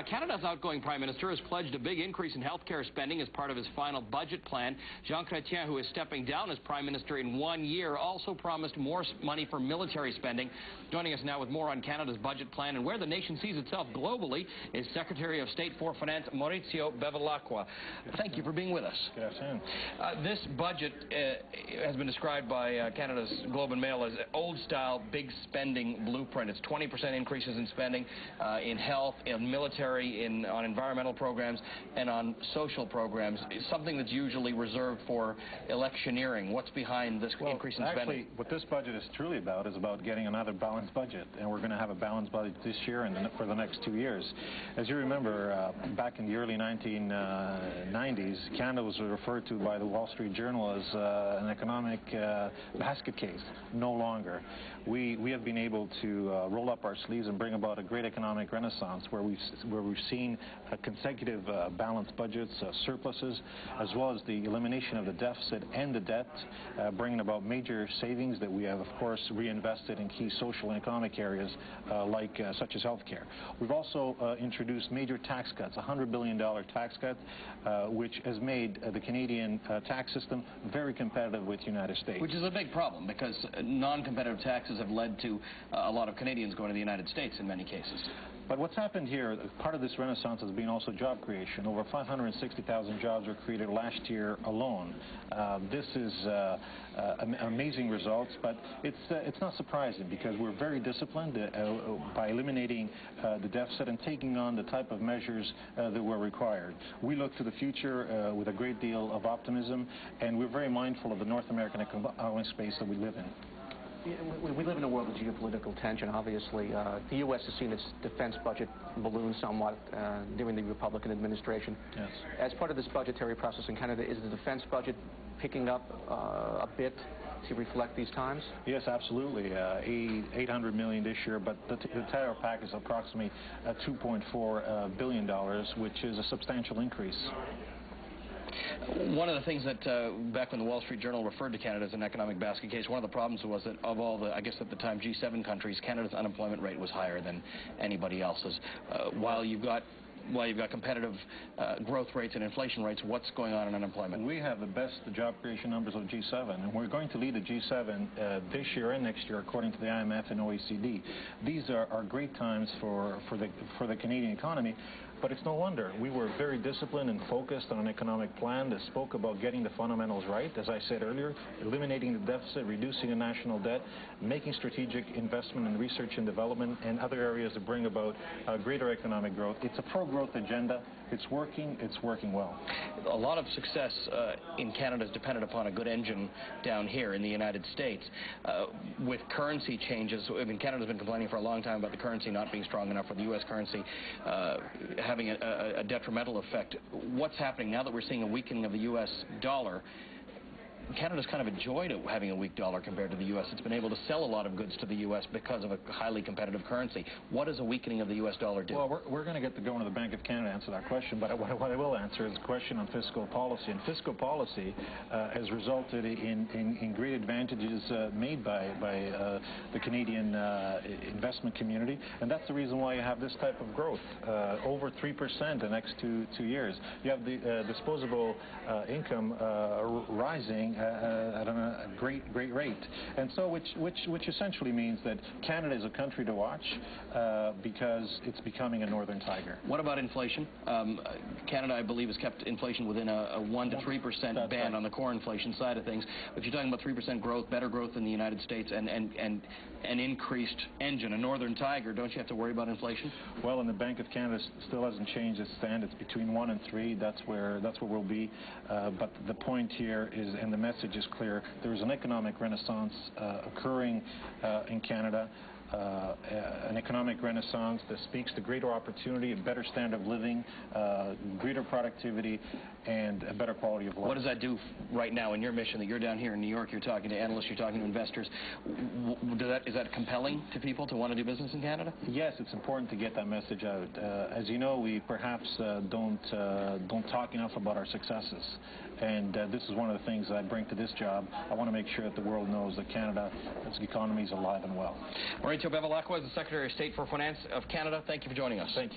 Canada's outgoing Prime Minister has pledged a big increase in health care spending as part of his final budget plan. Jean Chrétien, who is stepping down as Prime Minister in 1 year, also promised more money for military spending. Joining us now with more on Canada's budget plan and where the nation sees itself globally is Secretary of State for Finance, Maurizio. Thank you for being with us. Good afternoon. This budget has been described by Canada's Globe and Mail as old-style, big spending blueprint. It's 20% increases in spending in health, in military, on environmental programs, and on social programs. It's something that's usually reserved for electioneering. What's behind this increase in spending? Actually, what this budget is truly about is about getting another balanced budget, and we're going to have a balanced budget this year and for the next 2 years. As you remember, back in the early 1990s, Canada was referred to by the Wall Street Journal as an economic basket case. No longer. We have been able to roll up our sleeves and bring about a great economic renaissance where we've seen consecutive balanced budgets, surpluses, as well as the elimination of the deficit and the debt, bringing about major savings that we have, of course, reinvested in key social and economic areas such as health care. We've also introduced major tax cuts, a $100 billion tax cut, which has made the Canadian tax system very competitive with the United States. Which is a big problem because non-competitive taxes have led to a lot of Canadians going to the United States in many cases. But what's happened here, part of this renaissance has been also job creation. Over 560,000 jobs were created last year alone. This is amazing results, but it's not surprising because we're very disciplined by eliminating the deficit and taking on the type of measures that were required. We look to the future with a great deal of optimism, and we're very mindful of the North American economic space that we live in. We live in a world of geopolitical tension, obviously. The U.S. has seen its defense budget balloon somewhat during the Republican administration. Yes. As part of this budgetary process in Canada, is the defense budget picking up a bit to reflect these times? Yes, absolutely. $800 million this year, but the entire package is approximately $2.4 billion, which is a substantial increase. One of the things that back when the Wall Street Journal referred to Canada as an economic basket case, one of the problems was that of all the, I guess at the time, G7 countries, Canada's unemployment rate was higher than anybody else's. While you've got competitive growth rates and inflation rates, what's going on in unemployment? We have the best job creation numbers of G7, and we're going to lead the G7 this year and next year, according to the IMF and OECD. These are great times for the Canadian economy. But it's no wonder. We were very disciplined and focused on an economic plan that spoke about getting the fundamentals right, as I said earlier, eliminating the deficit, reducing the national debt, making strategic investment in research and development and other areas that bring about greater economic growth. It's a pro-growth agenda. It's working well. A lot of success in Canada is dependent upon a good engine down here in the United States. With currency changes, I mean, Canada's been complaining for a long time about the currency not being strong enough, for the U.S. currency having a detrimental effect. What's happening now that we're seeing a weakening of the U.S. dollar? Canada's kind of enjoyed having a weak dollar compared to the U.S. It's been able to sell a lot of goods to the U.S. because of a highly competitive currency. What does a weakening of the U.S. dollar do? Well, we're going to get to go into the Bank of Canada to answer that question, but what I will answer is a question on fiscal policy. And fiscal policy has resulted in great advantages made by the Canadian investment community, and that's the reason why you have this type of growth, over 3% the next two years. You have the disposable income rising at a great rate, and so which essentially means that Canada is a country to watch because it's becoming a northern tiger. What about inflation? Canada, I believe, has kept inflation within a 1 to 3% band on the core inflation side of things. If you're talking about 3% growth, better growth in the United States, and an increased engine, a northern tiger, don't you have to worry about inflation? Well, and the Bank of Canada still hasn't changed its stand. It's between 1 and 3. That's where we'll be. But the point here is, and the message is clear, there is an economic renaissance occurring in Canada. An economic renaissance that speaks to greater opportunity, a better standard of living, greater productivity, and a better quality of life. What does that do right now in your mission that you're down here in New York, you're talking to analysts, you're talking to investors? Is that compelling to people to want to do business in Canada? Yes, it's important to get that message out. As you know, we perhaps don't talk enough about our successes. And this is one of the things that I bring to this job. I want to make sure that the world knows that Canada, its economy is alive and well. Maurizio is the Secretary of State for Finance of Canada. Thank you for joining us. Thank you.